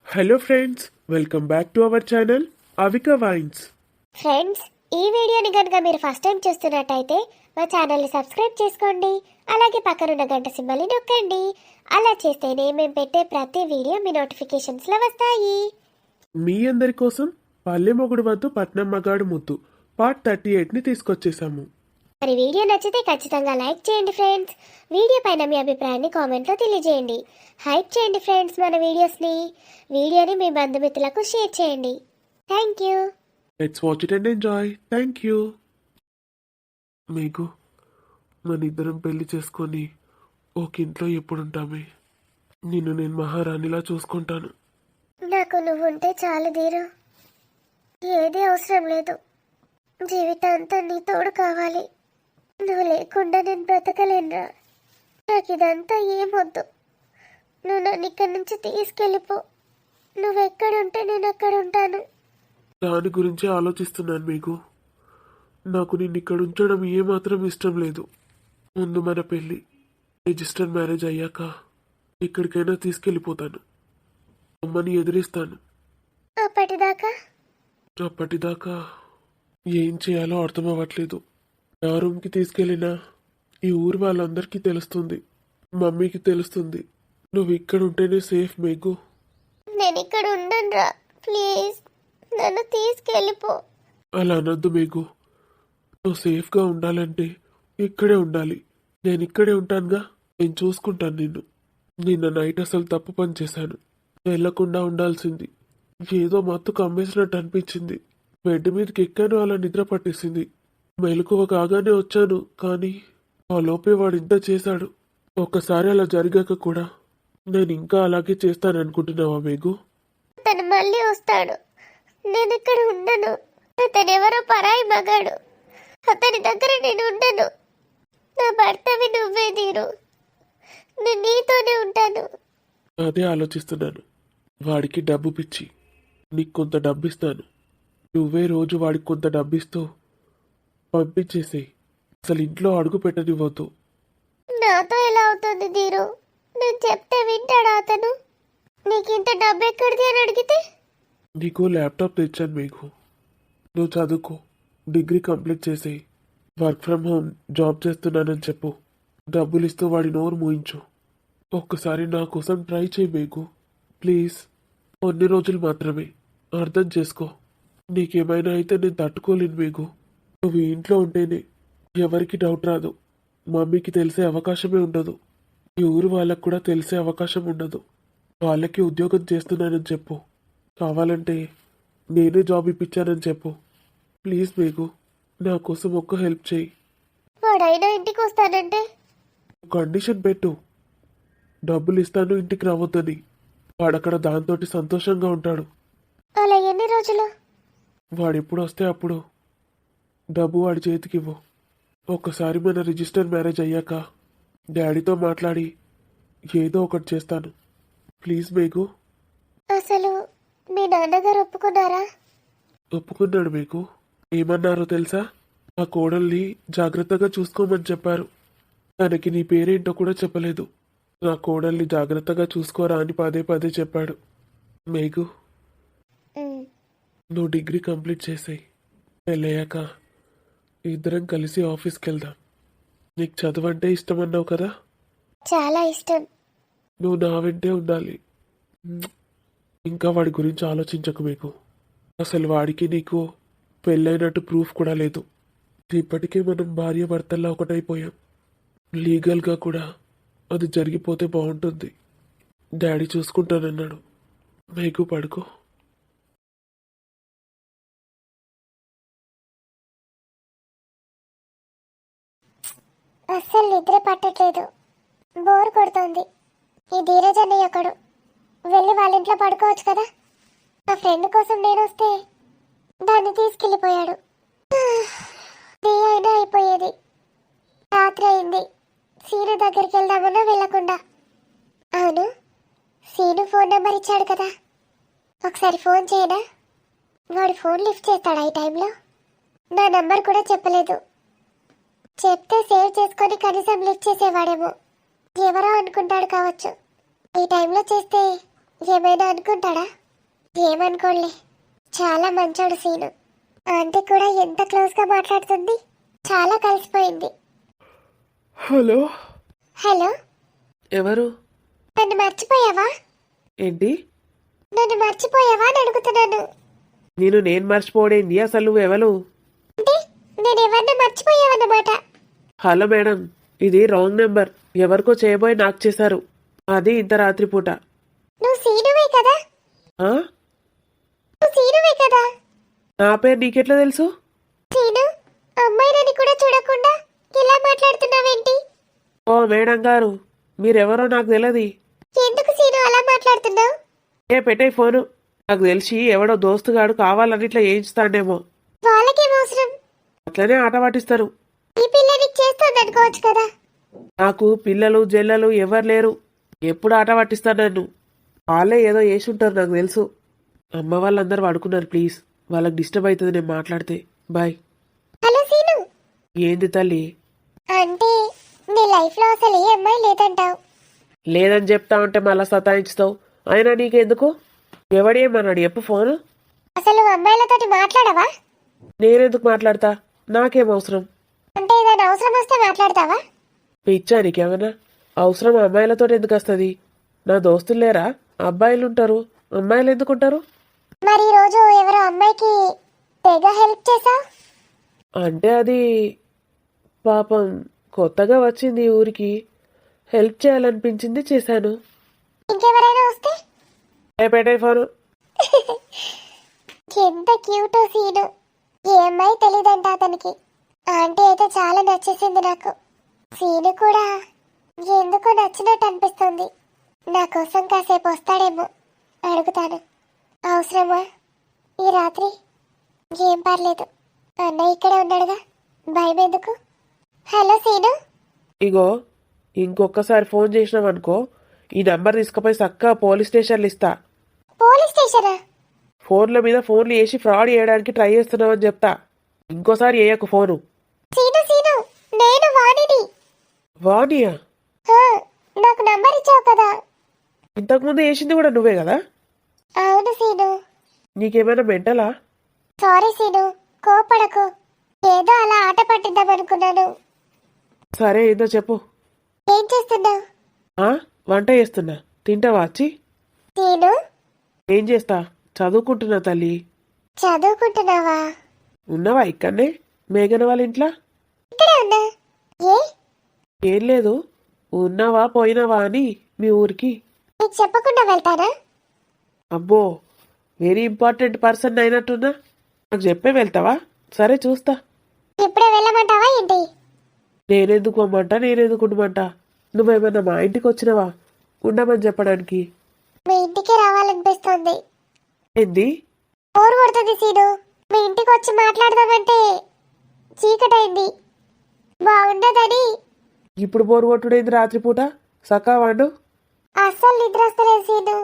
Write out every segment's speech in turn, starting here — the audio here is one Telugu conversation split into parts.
Hello friends, welcome back to our channel Avika wines. Friends, ఈ వీడియోని కనుక మీరు ఫస్ట్ టైం చూస్తున్నట్టయితే మా ఛానల్ని సబ్స్క్రైబ్ చేసుకోండి. అలాగే పక్కనున్న గంట సింబల్ని నొక్కండి. అలా చేస్తేనే మేము పెట్టే ప్రతి వీడియో మీ నోటిఫికేషన్స్లో వస్తాయి. మీ అందరి కోసం పల్లె మొగుడు వద్దు పట్నం మగాడు ముద్దు పార్ట్ 38ని తీసుకొచ్చేసాము. మరి వీడియో నచ్చితే ఖచ్చితంగా లైక్ చేయండి ఫ్రెండ్స్. వీడియో పైన మీ అభిప్రాయాన్ని కామెంట్లో తెలియజేయండి. హైప్ చేయండి ఫ్రెండ్స్ మన వీడియోని మీ బంధుమిత్రులకు షేర్ చేయండి. Thank you. Let's watch it and enjoy. Thank you. మీకు మన ఇద్దరం పెళ్లి చేసుకొని ఒక ఇంట్లో ఎప్పుడుంటామే? నిన్ను నేను మహారాణిలా చూసుకుంటాను. నాకు నువ్వు ఉంటే చాలు ధీరు. ఏది అవసరం లేదు. జీవితాంతా నీ తోడు కావాలి. నువ్వు లేకుండా నేను బ్రతకలేనురా. నాకు ఇదంతా ఏమొద్దు. నువ్వు నన్ను ఇక్కడి నుంచి తీసుకెళ్ళిపో. నువ్వు ఎక్కడుంటే నేను అక్కడ ఉంటాను. దాని గురించే ఆలోచిస్తున్నాను. మీకు నాకు నిన్ను ఇక్కడ ఉంచడం ఏమాత్రం ఇష్టం లేదు. ముందు మన పెళ్ళి రిజిస్టర్ మ్యారేజ్ అయ్యాక ఎక్కడికైనా తీసుకెళ్ళిపోతాను. అమ్మని ఎదిరిస్తాను. అప్పటిదాకా ఏం చేయాలో అర్థం అవ్వట్లేదు. నా రూమ్కి తీసుకెళ్ళినా ఈ ఊరు వాళ్ళందరికీ తెలుస్తుంది, మమ్మీకి తెలుస్తుంది. నువ్వు ఇక్కడ ఉంటేనే సేఫ్ మేఘు. నేను ఇక్కడ ఉండనురా, ప్లీజ్ నన్ను తీసుకెళ్ళిపో. అలా అనొద్దు మేఘు. నువ్వు సేఫ్గా ఉండాలంటే ఇక్కడే ఉండాలి. నేను ఇక్కడే ఉంటానుగా. నేను చూసుకుంటాను నిన్ను. నిన్న నైట్ అసలు తప్పు పని చేశాను. వెళ్ళకుండా ఉండాల్సింది. ఏదో మత్తు కమ్మేసినట్టు అనిపించింది. బెడ్ మీదకి ఎక్కాను, అలా నిద్ర పట్టేసింది. మెలకువ కాగానే వచ్చాను, కానీ ఆ లోపే వాడు ఇంత చేశాడు. ఒక్కసారి అలా జరిగాక కూడా నేను ఇంకా అలాగే చేస్తాననుకుంటున్నావా మేఘు? తను మళ్ళీ వస్తాడు. నేను ఇక్కడ ఉండను. అతను ఎవరో పరాయి మగాడు. అతని దగ్గర నేను ఉండను. నా భర్తవి నువ్వే ధీరు. నేను నీతోనే ఉంటాను. అదే ఆలోచిస్తున్నాను. వాడికి డబ్బు పిచ్చి. నీకు కొంత డబ్బు ఇస్తాను. నువ్వే రోజు వాడికి కొంత డబ్బిస్తూ పంపించేసేయి. అసలు ఇంట్లో అడుగు పెట్టనివ్వద్దు. నాతో ఎలా అవుతుంది ధీరు? నేను చెప్తే వింటాడా అతను? నీకు ఇంత డబ్బు ఎక్కడిది అని అడిగితే? నీకు ల్యాప్టాప్ తెచ్చాను మీకు. నువ్వు చదువుకో, డిగ్రీ కంప్లీట్ చేసేయి. వర్క్ ఫ్రమ్ హోమ్ జాబ్ చేస్తున్నానని చెప్పు. డబ్బులు ఇస్తూ వాడి నోరు మూయించు. ఒక్కసారి నా కోసం ట్రై చేయి మేఘు, ప్లీజ్. కొన్ని రోజులు మాత్రమే. అర్థం చేసుకో. నీకేమైనా అయితే నేను తట్టుకోలేను మేఘు. నువ్వు ఇంట్లో ఉంటేనే ఎవరికి డౌట్ రాదు. మమ్మీకి తెలిసే అవకాశమే ఉండదు. ఈ ఊరు వాళ్ళకు కూడా తెలిసే అవకాశం ఉండదు. వాళ్ళకి ఉద్యోగం చేస్తున్నానని చెప్పు. కావాలంటే నేనే జాబ్ ఇప్పించానని చెప్పు. ప్లీజ్ మేఘు, నా కోసం ఒక్క హెల్ప్ చేయి. వాడైనా ఇంటికి వస్తానంటే? కండిషన్ పెట్టు. డబ్బులు ఇస్తాను, ఇంటికి రావద్దని. వాడక్కడ దాంతో సంతోషంగా ఉంటాడు. అలా ఎన్ని రోజులు? వాడెప్పుడు వస్తే అప్పుడు డబ్బు వాడి చేతికి ఇవ్వు. ఒక్కసారి మన రిజిస్టర్ మ్యారేజ్ అయ్యాక డాడీతో మాట్లాడి ఏదో ఒకటి చేస్తాను. ప్లీజ్ మేఘు. అసలు మీ నాన్నగారు ఒప్పుకున్నారా? ఒప్పుకున్నాడు మేఘు. ఏమన్నారో తెలుసా? ఆ కోడల్ని జాగ్రత్తగా చూసుకోమని చెప్పారు. తనకి నీ పేరేంటో కూడా చెప్పలేదు. నా కోడల్ని జాగ్రత్తగా చూసుకోరా అని పదే పదే చెప్పాడు. మేఘు, నువ్వు డిగ్రీ కంప్లీట్ చేసేయి. పెళ్ళయ్యాక ఇద్దరం కలిసి ఆఫీస్కి వెళ్దాం. నీకు చదువు అంటే ఇష్టం అన్నావు కదా? చాలా ఇష్టం. నువ్వు నా వెంటే ఉండాలి. ఇంకా వాడి గురించి ఆలోచించకు మీకు. అసలు వాడికి నీకు పెళ్ళైనట్టు ప్రూఫ్ కూడా లేదు. ఇప్పటికే మనం భార్య భర్తల్లా ఒకటైపోయాం. లీగల్గా కూడా అది జరిగిపోతే బాగుంటుంది. డాడీ చూసుకుంటానన్నాడు. మీకు పడుకో. అస్సలు నిద్ర పట్టట్లేదు. బోర్ కొడుతోంది. ఈ ధీరజ్ అన్నయ్య ఒకడు. వెళ్ళి వాళ్ళ ఇంట్లో పడుకోవచ్చు కదా. నా ఫ్రెండ్ కోసం నేను వస్తే దాన్ని తీసుకెళ్ళిపోయాడు. అయినా అయిపోయేది. రాత్రి అయింది. సీను దగ్గరికి వెళ్దామన్నా వెళ్ళకుండా. అవును, సీను ఫోన్ నెంబర్ ఇచ్చాడు కదా, ఒకసారి ఫోన్ చేయనా? వాడు ఫోన్ లిఫ్ట్ చేస్తాడా ఈ టైంలో? నా నంబర్ కూడా చెప్పలేదు. చెప్తే సేవ్ చేసుకొని కనీసం లిఫ్ట్ చేసేవాడేమో. ఎవరో అనుకుంటాడు కావచ్చు. ఈ టైంలో చేస్తే ఏమైనా అనుకుంటాడా? ఏమనుకోలే, చాలా మంచోడు సీను. ఆంటీ కూడా ఎంత క్లోజ్గా మాట్లాడుతుంది, చాలా కలిసిపోయింది. హలో, హలో, ఎవరు? నన్ను మర్చిపోయావా? ఏంటి? నన్ను మర్చిపోయావా అని అడుగుతున్నాను. నేను మర్చిపోడేంది? అసలు నువ్వెవరు? అంటే నేను ఎవరిని మర్చిపోయావన్నమాట. హలో మేడం, ఇది రాంగ్ నెంబర్. ఎవరికో చేయబోయి నాకు చేశారు, అది ఇంత రాత్రిపూట. నువ్వు సీనువే కదా? ఆ? నువ్వు సీనువే కదా? నా పేరు నీకెట్లా తెలుసు? సీను, అమ్మాయినని కూడా చూడకుండా ఇలా మాట్లాడుతున్నావేంటి? ఓ మేడం గారు, మీరెవరో నాకు తెలియదు. ఎందుకు సీను అలా మాట్లాడుతున్నావు? పెట్టే ఫోను. నాకు తెలిసి ఎవడో దోస్తుగాడు కావాలని ఇట్లా చేయించుతాడేమో. వాళ్ళకేం అవసరం? అట్లనే ఆట పట్టిస్తారు. ఈ పిల్లని చేస్తుంది అనుకోవచ్చు కదా. నాకు పిల్లలు జల్లలు ఎవరు లేరు, ఎప్పుడు ఆట పట్టిస్తారు నన్ను. వాళ్ళే ఏదో చేసి ఉంటారు నాకు తెలుసు. అమ్మ వాళ్ళందరూ పడుకున్నారు, ప్లీజ్ వాళ్ళకి డిస్టర్బ్ అవుతుంది నేను మాట్లాడితే. బాయ్. హలో సీను. ఏంది తల్లి? అంటే నీ లైఫ్ లో అసలు ఏ అమ్మాయి లేదంటావు? లేదని చెప్తా ఉంటే మళ్ళా సతాయించుతావు. అయినా నీకెందుకు? ఎవడేమన్నాడు చెప్పు ఫోను? అసలు నువ్వు అమ్మాయిలతోటి మాట్లాడవా? నేనెందుకు మాట్లాడతా? నాకేం అవసరం? అంటే ఏదైనా అవసరం వస్తే మాట్లాడతావా? పిచ్చా నీకేమన్నా? అవసరం అమ్మాయిలతో ఎందుకు వస్తుంది? నా దోస్తులు లేరా? అబ్బాయిలు ఉంటారు, అమ్మాయిలు ఎందుకుంటారు? మరి ఈరోజు ఎవరో అమ్మాయికి తెగ హెల్ప్ చేసావు. అంటే అది పాపం కొత్తగా వచ్చింది ఈ ఊరికి, హెల్ప్ చేయాలనిపించింది, చేశాను. ఇంకెవరైనా వస్తే? పెట్టే ఫోను. ఎంత క్యూటో సీను. ఏ అమ్మాయి తెలీదంట అతనికి. ఆంటీ అయితే చాలా నచ్చేసింది నాకు. సీను కూడా ఎందుకో నచ్చినట్టు అనిపిస్తుంది. నా కోసం కాసేపు వస్తాడేమో, అడుగుతాను. అవసరమా ఈ రాత్రి? ఏం పర్లేదు, అన్నయ్య ఇక్కడే ఉన్నాడుగా, భయం ఎందుకు. Hello scene. ఇగో, ఇంకొకసారి ఫోన్ చేసినావనుకో, ఈ నంబర్ తీసుకుపోయి చక్కగా పోలీస్ స్టేషన్లు ఇస్తా. పోలీస్ స్టేషనా? ఫోన్ల మీద ఫోన్లు వేసి ఫ్రాడ్ చేయడానికి ట్రై చేస్తున్నావని చెప్తా. ఇంకోసారి వేయకు ఫోను. సీను సీను, నేను వాణిని. వాణియా? ఆ, నాకు నంబర్ ఇచ్చావు కదా. ఇంతకుముందు వేసింది కూడా నువ్వే కదా? అవును సీను. నీకేమైనా మెంటలా? Sorry scene, కోపడకు. ఏదో అలా ఆట పట్టిద్దాం అనుకున్నాను. సరే ఏదో చెప్పు. ఏం చేస్తున్నావు? వంట చేస్తున్నా, తింటావా వచ్చి? సీను, ఏం చేస్తా, చదువుకుంటున్నా తల్లి. చదువుకుంటున్నావా? ఉన్నావా ఇక్కడనే మేఘన వాళ్ళ ఇంట్లో? ఇక్కడే ఉన్నా. ఏ? ఏం లేదు, ఉన్నావా పోయినావా అని మీ ఊరికి. నీకు చెప్పకుండా వెళ్తానా? అబ్బో, వెరీ ఇంపార్టెంట్ పర్సన్ అయినట్టున్నా, నాకు చెప్పే వెళ్తావా? సరే చూస్తా. ఇప్పుడే వెళ్ళమంటావా ఏంటి? నేనెందుకు అమ్మంటా, నేనెందుకు ఉండమంటా? నువ్వేమన్నా మా ఇంటికి వచ్చినావా ఉండమని చెప్పడానికి? మీ ఇంటికి రావాలనిపిస్తుంది. ఏంది? బోర్ కొడుతుంది సీను. మీ ఇంటికి వచ్చి మాట్లాడదామంటే చీకటైంది, బాగుండదని. ఇప్పుడు బోరు కొట్టుడేంది రాత్రిపూట? సకా వాడు. అస్సలు నిద్ర వస్తలేదు సీను.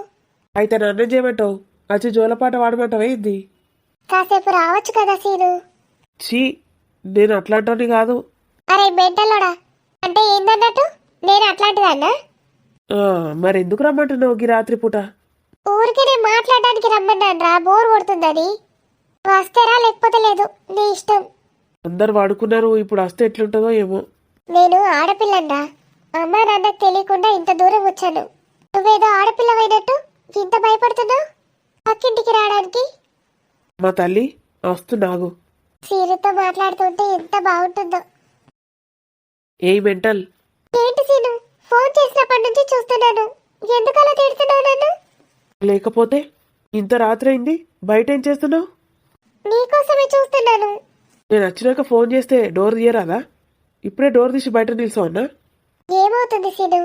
అయితే నన్ను చేయమంటావు, వచ్చి జోలపాట వాడమంటావు ఏంది? కాసేపు రావచ్చు కదా సీను. చీ, నేను అట్లాంటి కాదు. అరే మెంటలోడా, అంటే ఏందన్నట్టు? నేను అట్లాంటిదన్నా? మరి ఎందుకు రమ్మంటున్నావు ఈ రాత్రిపూట? ఊరికి నేను మాట్లాడడానికి రమ్మన్నాను రా, బోర్ కొడుతుందని. వస్తేరా, లేకపోతే లేదు, నీ ఇష్టం. అందరు వాడుకున్నారు, ఇప్పుడు వస్తే ఎట్లుంటుందో ఏమో. నేను ఆడపిల్లన్రా, అమ్మా నాన్నకు తెలియకుండా ఇంత దూరం వచ్చాను. నువ్వేదో ఆడపిల్లవైనట్టు ఇంత భయపడుతున్నావు పక్కింటికి రావడానికి. మా తల్లి వస్తున్నాగు. సీనుతో మాట్లాడుతుంటే ఎంత బాగుంటుందో. ఏ మెంటల్? ఏంటి సీను, ఫోన్ చేసినప్పటి నుంచి చూస్తున్నాను, ఎందుకలా తిడుతున్నావు నన్ను? లేకపోతే ఇంత రాత్రి అయింది, బయట ఏం చేస్తున్నావు? నీకోసమే చూస్తున్నాను. నేను వచ్చినాక ఫోన్ చేస్తే డోర్ తీయరాదా? ఇప్పుడే డోర్ తీసి బయట నిల్చోవన్నా? ఏమవుతుంది సీను?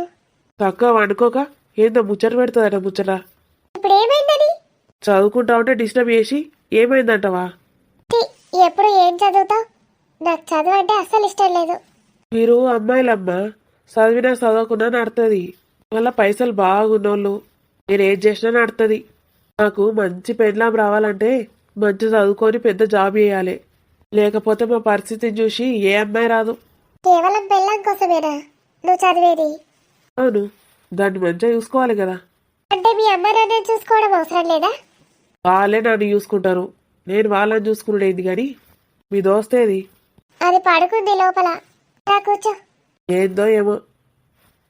తక్కువ వండుకోక ఏందో ముచ్చట పెడుతుందట ముచ్చట. ఇప్పుడు ఏమైందని? చదువుకుంటా ఉంటే డిస్టర్బ్ చేసి ఏమైందంటవా? ఎప్పుడు ఏం చదువుతావు? నాకు చదువు అంటే అస్సలు ఇష్టం లేదు. మీరు అమ్మాయిలమ్మా, చదివినా చదవకున్నా నడుతుంది. మళ్ళీ పైసలు బాగున్నోళ్ళు, నేను ఏం చేసినా నడుతుంది. నాకు మంచి పెళ్ళాం రావాలంటే మంచి చదువుకొని పెద్ద జాబ్ చేయాలి, లేకపోతే మా పరిస్థితిని చూసి ఏ అమ్మాయి రాదు. కేవలం పెళ్ళాం కోసమేనా నువ్వు చదివేది? అవును, దాన్ని మంచిగా చూసుకోవాలి కదా. అంటే మీ అమ్మ నాన్న చూసుకోవడం అవసరం లేదా? వాళ్ళే నన్ను చూసుకుంటారు, నేను వాళ్ళని చూసుకునేది కానీ మీ దోస్తేది అది పడుకుంది లోపల. రా కూర్చో. ఏందో ఏమో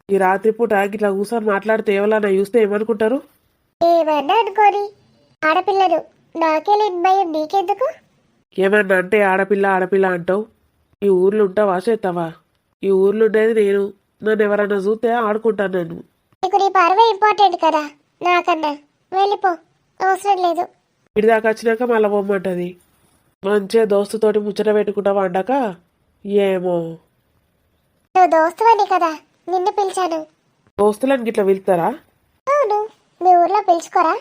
ఈ రాత్రిపూట ఇట్లా కూర్చొని మాట్లాడితే ఎవరన్నా చూస్తే ఏమనుకుంటారు? ఏమన్నా అనుకోని, ఆడపిల్లను, నాకే లేని భయం నీకెందుకు? ఏమన్నా అంటే ఆడపిల్ల ఆడపిల్ల అంటావు. ఈ ఊర్లో ఉంటావా చేస్తావా? ఈ ఊర్లో ఉండేది నేను, నన్ను ఎవరన్నా చూస్తే ఆడుకుంటాను నేను. నీకు నీ పరువే ఇంపార్టెంట్ కదా నాకన్నా. వెళ్ళిపో, అవసరం లేదు. ఇటు దాకా వచ్చినాక మళ్ళీ పొమ్మంటది. మంచిగా దోస్తుతోటి ముచ్చట పెట్టుకుంటావా అండాక ఏమో. నువ్వు దోస్తువని కదా నిన్ను పిలిచాను. దోస్తులని గిట్లా పిలుస్తారా? అవును, మీ ఊర్లో పిలుచుకోరా?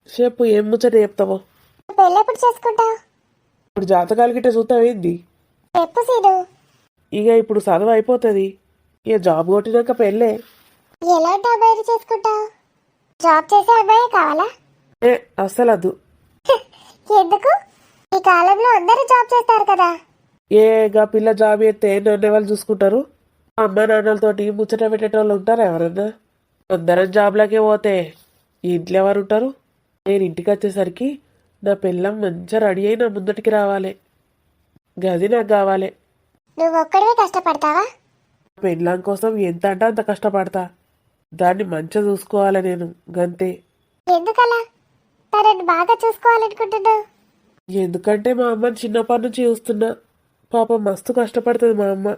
చెప్పు, ఏం ముచ్చట చెప్తావో. నువ్వు పెళ్ళెప్పుడు చేసుకుంటావు? ఇప్పుడు జాతకాలు గిట్ట చూస్తావేంది? చెప్పు సీను. ఇక ఇప్పుడు చదువు అయిపోతుంది, ఇక జాబ్ కొట్టినాక పెళ్ళే. ఎలాంటి అమ్మాయిని చేసుకుంటావు? జాబ్ చేసే అమ్మాయి కావాలా? అస్సలు వద్దు. ఎందుకు? ఈ కాలంలో అందరూ జాబ్ చేస్తారు కదా. ఏగా పిల్ల జాబ్ చేస్తే నన్ను వాళ్ళు చూసుకుంటారు? అమ్మ నాన్నలతోటి ముచ్చట పెట్టేటోళ్ళు ఉంటారా ఎవరన్నా? అందరం జాబ్లకే పోతే ఇంట్లో ఎవరు ఉంటారు? నేను ఇంటికి వచ్చేసరికి నా పిల్లం మంచిగా రెడీ అయి నా ముందటికి రావాలి. గది నాకు కావాలి. నువ్వు ఒక్కడివే కష్టపడతావా? పెళ్ళాం కోసం ఎంత అంటే అంత కష్టపడతా. దాన్ని మంచిగా చూసుకోవాలి నేను, గంతే. ఎందుకలా? తనని బాగా చూసుకోవాలనుకుంటున్నావు? ఎందుకంటే మా అమ్మని చిన్నప్పటి నుంచి చూస్తున్నా. పాపం మస్తు కష్టపడుతుంది మా అమ్మ.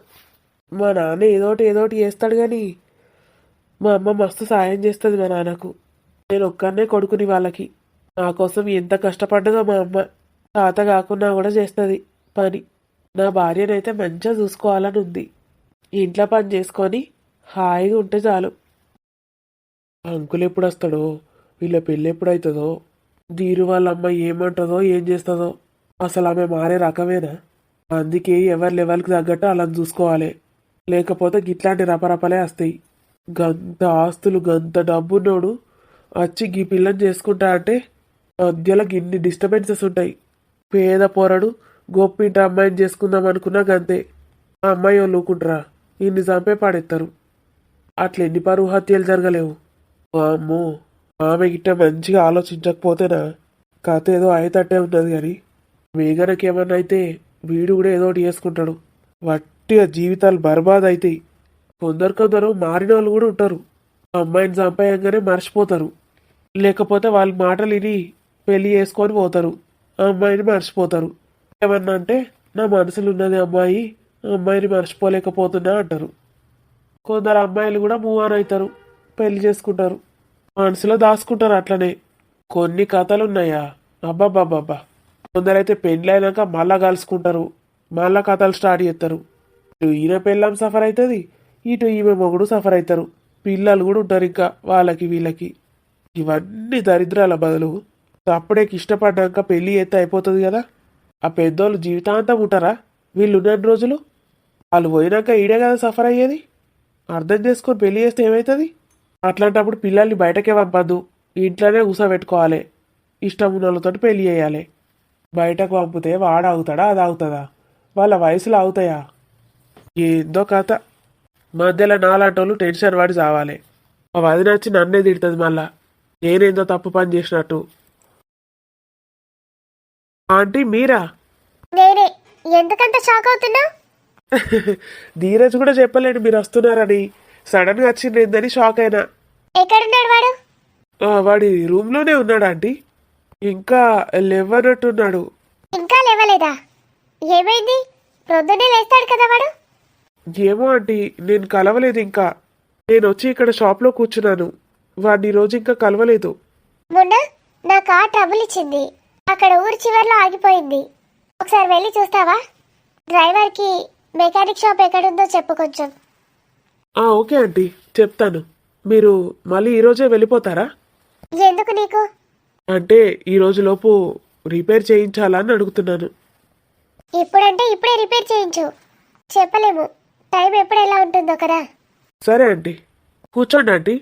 మా నాన్న ఏదోటి చేస్తాడు కానీ మా అమ్మ మస్తు సాయం చేస్తుంది మా నాన్నకు. నేను ఒక్కనే కొడుకుని వాళ్ళకి. నా కోసం ఎంత కష్టపడ్డదో మా అమ్మ. తాత కాకున్నా కూడా చేస్తుంది పని. నా భార్యనైతే మంచిగా చూసుకోవాలని ఉంది. ఇంట్లో పని చేసుకొని హాయిగా ఉంటే చాలు. అంకుల్ ఎప్పుడు వస్తాడో, వీళ్ళ పెళ్ళి ఎప్పుడవుతుందో, దీరు వాళ్ళ అమ్మ ఏమంటుందో ఏం చేస్తుందో. అసలు ఆమె మారే రకమేనా? అందుకే ఎవరి లెవెల్కి తగ్గట్టు అలా చూసుకోవాలి. లేకపోతే గిట్లాంటి రపరపలే వస్తాయి. గంత ఆస్తులు గంత డబ్బున్నోడు వచ్చి గీ పిల్లని చేసుకుంటా అంటే మధ్యలో గిన్ని డిస్టర్బెన్సెస్ ఉంటాయి. పేద పోరడు గొప్పింటి అమ్మాయిని చేసుకుందాం అనుకున్నా గంతే. ఆ అమ్మాయి వాళ్ళు ఊకుంటారా? ఇన్ని చంపే పాడెత్తారు. అట్లా ఎన్ని పరువు హత్యలు జరగలేవు. అమ్మో, ఆమె గిట్ట మంచిగా ఆలోచించకపోతేనా కథ ఏదో అయ్యేటట్టే ఉన్నది. కానీ మేఘనకేమన్నా అయితే వీడు కూడా ఏదో ఒకటి చేసుకుంటాడు. వట్టిగా జీవితాలు బర్బాద్ అవుతాయి. కొందరు మారిన వాళ్ళు కూడా ఉంటారు. అమ్మాయిని చంపేయంగానే మర్చిపోతారు. లేకపోతే వాళ్ళ మాటలు విని పెళ్లి చేసుకొని పోతారు. ఆ అమ్మాయిని మర్చిపోతారు. ఏమన్నా అంటే నా మనసులో ఉన్నది అమ్మాయి, అమ్మాయిని మర్చిపోలేకపోతున్నా అంటారు. కొందరు అమ్మాయిలు కూడా మూవ్ ఆన్ అవుతారు, పెళ్లి చేసుకుంటారు, మనసులో దాచుకుంటారు. అట్లనే కొన్ని కథలు ఉన్నాయా అబ్బాబ్బాబ్బా. కొందరైతే పెళ్ళైనాక మళ్ళా కలుసుకుంటారు, మళ్ళా కథలు స్టార్ట్ చేస్తారు. ఇటు ఈయన పెళ్ళాం సఫర్ అవుతుంది, ఇటు ఈమె మొగుడు సఫర్ అవుతారు. పిల్లలు కూడా ఉంటారు ఇంకా వాళ్ళకి వీళ్ళకి. ఇవన్నీ దరిద్రాల బదులు అప్పుడే ఇష్టపడ్డాక పెళ్ళి అయితే అయిపోతుంది కదా. ఆ పెద్దోళ్ళు జీవితాంతం ఉంటారా వీళ్ళు ఉన్న రోజులు? వాళ్ళు పోయినాక ఈడే కదా సఫర్ అయ్యేది. అర్థం చేసుకొని పెళ్లి చేస్తే ఏమవుతుంది? అట్లాంటప్పుడు పిల్లల్ని బయటకే పంపద్దు, ఇంట్లోనే కూసబెట్టుకోవాలి. ఇష్టం ఉన్న వాళ్ళతో పెళ్లి చేయాలి. బయటకు పంపితే వాడు అవుతాడా అది అవుతుందా? వాళ్ళ వయసులో అవుతాయా? ఏందో కథ. మధ్యలో నాలాంటోళ్ళు టెన్షన్ పడి చావాలి. మా వదిన వచ్చి నన్నే తిడుతుంది మళ్ళా, నేనేందో తప్పు పని చేసినట్టు. ఆంటీ మీరా? నేనే. ఎందుకంత షాక్ అవుతున్నావు? ధీరజ్ కూడా చెప్పలేడు మీరు వస్తున్నారని. సడన్ గా వచ్చింది ఏందని షాక్ అయినా. ఎక్కడున్నాడు వాడు? వాడి రూమ్ లోనే ఉన్నాడు ఆంటీ. ఇంకా లేవనట్టున్నాడు. ఇంకా లేవలేదా? ఏమైంది? ప్రొద్దునే లేస్తాడు కదా వాడు. ఏమో ఆంటీ, నేను కలవలేదు ఇంకా. నేను వచ్చి ఇక్కడ షాప్లో కూర్చున్నాను. వాడిని రోజు ఇంకా కలవలేదు. మొన్న నా కార్ ట్రబుల్ ఇచ్చింది. అక్కడ ఊరి చివర్లో ఆగిపోయింది. ఒకసారి వెళ్ళి చూస్తావా? డ్రైవర్కి మెకానిక్ షాప్ ఎక్కడుందో చెప్పు కొంచెం. ఓకే ఆంటీ, చెప్తాను. మీరు మళ్ళీ ఈరోజే వెళ్ళిపోతారా? ఎందుకు నీకు? అంటే ఈ రోజు లోపు రిపేర్ చేయించాలా అని అడుగుతున్నాను. ఇప్పుడంటే ఇప్పుడే రిపేర్ చేయించు. చెప్పలేము, టైం ఎప్పుడు ఎలా ఉంటుందో కదా. సరే ఆంటీ, కూర్చోండి ఆంటీ.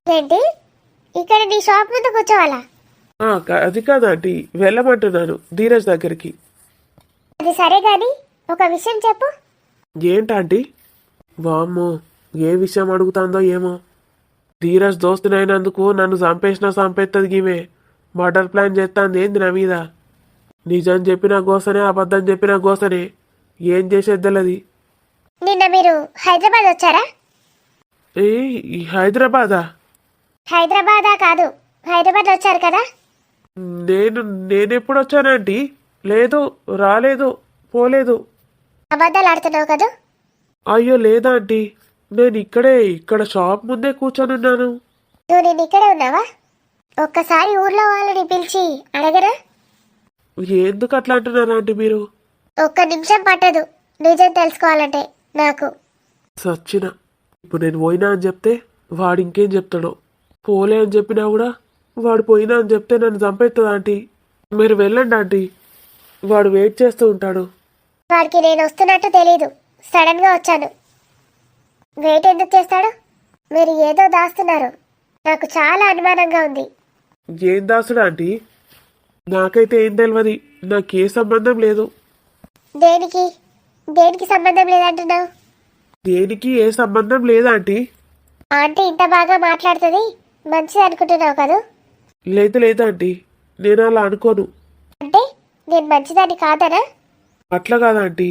ఏంటి, ఇక్కడ నీ షాప్ ముందు కూర్చోవాలా? అది కాదు ఆంటీ, వెళ్ళమంటున్నాను ధీరజ్ దగ్గరికి. అది సరే గాని ఒక విషయం చెప్పు. ఏంటంటీ? వామ్మో, ఏ విషయం అడుగుతాందో ఏమో. ధీరజ్ దోస్తునైనందుకు నన్ను చంపేసినా చంపేస్తుంది గీమే. మర్డర్ ప్లాన్ చేస్తాంది ఏంది నా మీద. నిజం చెప్పిన గోసనే, అబద్ధం చెప్పిన గోసనే. ఏం చేసేద్దలది. నిన్న మీరు హైదరాబాద్ వచ్చారా? ఏ ఈ హైదరాబాదా? హైదరాబాదా కాదు, హైదరాబాద్ వచ్చారు కదా. నేనెప్పుడు వచ్చానంటీ? లేదు, రాలేదు, పోలేదు. అబద్ధాలు ఆడుతున్నావు కదా. అయ్యో లేదా ఆంటీ, నేను ఇక్కడ షాప్ ముందే కూర్చొని ఉన్నాను. నువ్వు నేను ఇక్కడే ఉన్నావా? ఒక్కసారి ఊర్లో వాళ్ళని పిలిచి అడగరా? ఎందుకు అట్లా అంటున్నారా ఆంటీ మీరు? ఒక్క నిమిషం పట్టదు నిజం తెలుసుకోవాలంటే నాకు. సచ్చిన ఇప్పుడు నేను పోయినా అని చెప్తే వాడు ఇంకేం చెప్తాడో. పోలే అని చెప్పినా కూడా వాడు పోయినా అని చెప్తే నన్ను చంపేస్తుంది ఆంటీ. మీరు వెళ్ళండి ఆంటీ, వాడు వెయిట్ చేస్తూ ఉంటాడు. వాడికి నేను వస్తున్నట్టు తెలీదు, సడన్ గా వచ్చాను. వెయిట్ ఎందుకు చేస్తాడు? మీరు ఏదో దాస్తున్నారు, నాకు చాలా అనుమానంగా ఉంది. ఏం దాసుడు ఆంటీ? నాకైతే ఏం తెలియదు, నాకే సంబంధం లేదు. దేనికి దేనికి సంబంధం లేదంటున్నావు? దేనికి ఏ సంబంధం లేదా ఆంటీ? ఆంటీ ఇంత బాగా మాట్లాడుతుంది, మంచిది అనుకుంటున్నావు కదా. లేదు లేదా ఆంటీ, నేను అలా అనుకోను. అంటే నేను మంచిదాన్ని కాదనా? అట్లా కాదా ఆంటీ,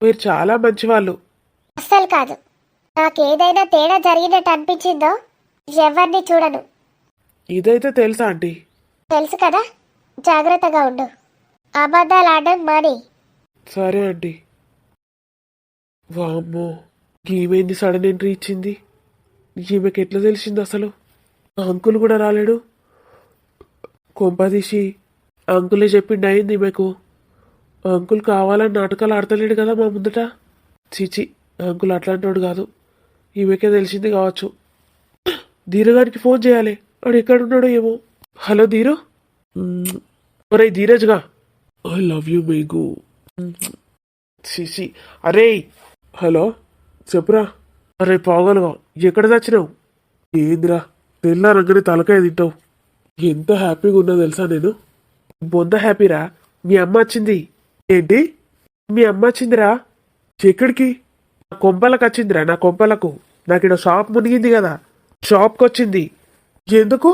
మీరు చాలా మంచివాళ్ళు. అస్సలు కాదు. నాకేదైనా తేడా జరిగినట్టు అనిపించిందో ఎవరిని చూడను. ఇదైతే తెలుసా ఆంటీ? తెలుసు కదా, జాగ్రత్తగా ఉండు. అబద్ధాలు ఆడడం మాని. సరే ఆంటీ. వామ్మో, ఈమెంది సడన్ ఎంట్రీ ఇచ్చింది? ఈమెకి ఎట్లా తెలిసింది అసలు? అంకుల్ కూడా రాలేడు. కొంపదీసి అంకులే చెప్పిండి అయింది ఈమెకు. అంకుల్ కావాలని నాటకాలు ఆడతలేడు కదా మా ముందట. చీచి, అంకుల్ అట్లాంటోడు కాదు. ఈమెకే తెలిసింది కావచ్చు. ధీరగాడికి ఫోన్ చేయాలి, వాడు ఎక్కడున్నాడో ఏమో. హలో ధీరు. ఒరే ధీరజ్గా, ఐ లవ్ యూ మేఘు. చీచి, అరే హలో చెప్పురా. అరే పోగలుగా, ఎక్కడ తెచ్చినావు? ఏందిరా తెల్లారంగానే తలకాయ తింటావు. ఎంత హ్యాపీగా ఉన్నా తెలుసా నేను. బొంద హ్యాపీరా, మీ అమ్మ వచ్చింది. ఏంటి మీ అమ్మ వచ్చిందిరా? ఎక్కడికి? నా కొంపలకు వచ్చిందిరా, నా కొంపలకు. నాకు ఇక్కడ షాప్ మునిగింది కదా, షాప్కి వచ్చింది. ఎందుకు?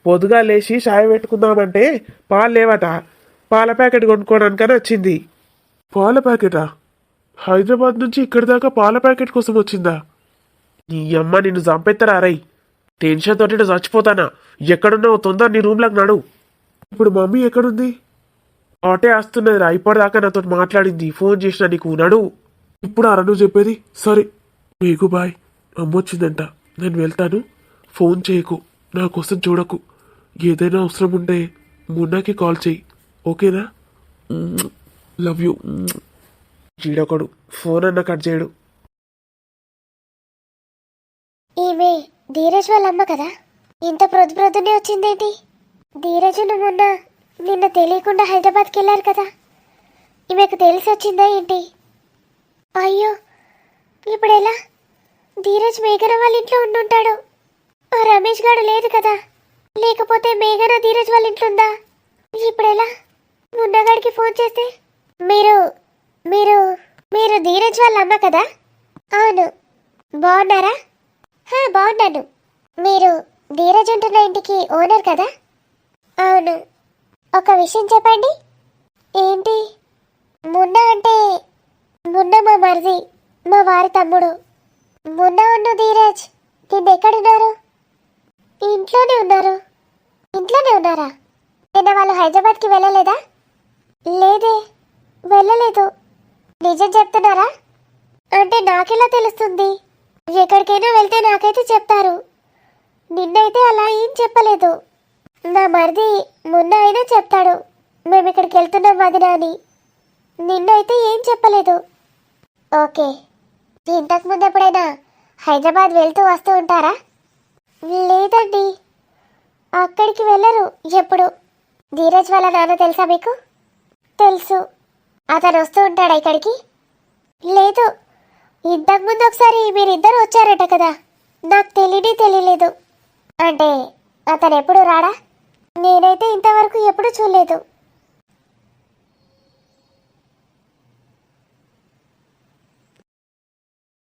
పొద్దుగా లేచి చాయ్ పెట్టుకుందామంటే పాలు లేవట, పాల ప్యాకెట్ కొనుక్కోవడానికని వచ్చింది. పాల ప్యాకెటా? హైదరాబాద్ నుంచి ఇక్కడి దాకా పాల ప్యాకెట్ కోసం వచ్చిందా? నీ అమ్మ నిన్ను చంపెత్తరా రై. టెన్షన్ తోటి చచ్చిపోతానా. ఎక్కడున్నావు? తొందర నీ రూమ్లోకి నడు. ఇప్పుడు మమ్మీ ఎక్కడుంది? ఆటే వస్తున్నదిరా, ఇప్పటిదాకా నాతో మాట్లాడింది, ఫోన్ చేసినా నీకు. నడు ఇప్పుడు. అరను చెప్పేది సరే. మీకు బాయ్. అమ్మొచ్చిందంట, నేను వెళ్తాను. ఫోన్ చేయకు, నా కోసం చూడకు. ఏదైనా అవసరం ఉంటే మున్నాకి కాల్ చేయి, ఓకేనా? Love you. చీడొకడు ఫోన్ అన్న కట్ చేయడు. ఈమె ధీరజ్ వాళ్ళ అమ్మ కదా. ఇంత ప్రొద్దునే వచ్చిందేంటి? ధీరజ్ నిన్న తెలియకుండా హైదరాబాద్కి వెళ్ళారు కదా, ఈమెకు తెలిసి వచ్చిందా ఏంటి? అయ్యో, ఇప్పుడు ఎలా? ధీరజ్ మేఘన వాళ్ళ ఇంట్లో ఉండుంటాడు. ఆ రమేష్ గారు లేదు కదా, లేకపోతే మేఘన ధీరజ్ వాళ్ళ ఇంట్లో ఉందా? ఇప్పుడు ఎలా? మున్నగాడికి ఫోన్ చేస్తే మీరు మీరు మీరు ధీరజ్ వాళ్ళ అమ్మ కదా? అవును. బాగున్నారా? బాగున్నాను. మీరు ధీరజ్ ఉంటున్న ఇంటికి ఓనర్ కదా? అవును. ఒక విషయం చెప్పండి. ఏంటి? మున్నా అంటే మున్న మా మరిది, మా వారి తమ్ముడు. మున్నా ఉన్న ధీరజ్ నిన్న ఎక్కడున్నారు? ఇంట్లోనే ఉన్నారు. ఇంట్లోనే ఉన్నారా? నిన్న వాళ్ళు హైదరాబాద్కి వెళ్ళలేదా? లేదే, వెళ్ళలేదు. నిజం చెప్తున్నారా? అంటే నాకెలా తెలుస్తుంది? ఎక్కడికైనా వెళ్తే నాకైతే చెప్తారు. నిన్నైతే అలా ఏం చెప్పలేదు. నా మరిది మొన్న అయినా చెప్తాడు మేము ఇక్కడికి వెళ్తున్నాం వదినా అని. నిన్నైతే ఏం చెప్పలేదు. ఓకే. ఇంతకుముందు ఎప్పుడైనా హైదరాబాద్ వెళ్తూ వస్తూ ఉంటారా? లేదండి, అక్కడికి వెళ్ళరు ఎప్పుడు. ధీరజ్ వాళ్ళ నాన్న తెలుసా మీకు? తెలుసు. అతను వస్తూ ఉంటాడా ఇక్కడికి? లేదు, ఇంతకుముందు ఒకసారి మీరిద్దరు వచ్చారట కదా, నాకు తెలియలేదు. అంటే అతను ఎప్పుడు రాడా? నేనైతే ఇంతవరకు ఎప్పుడు చూడలేదు.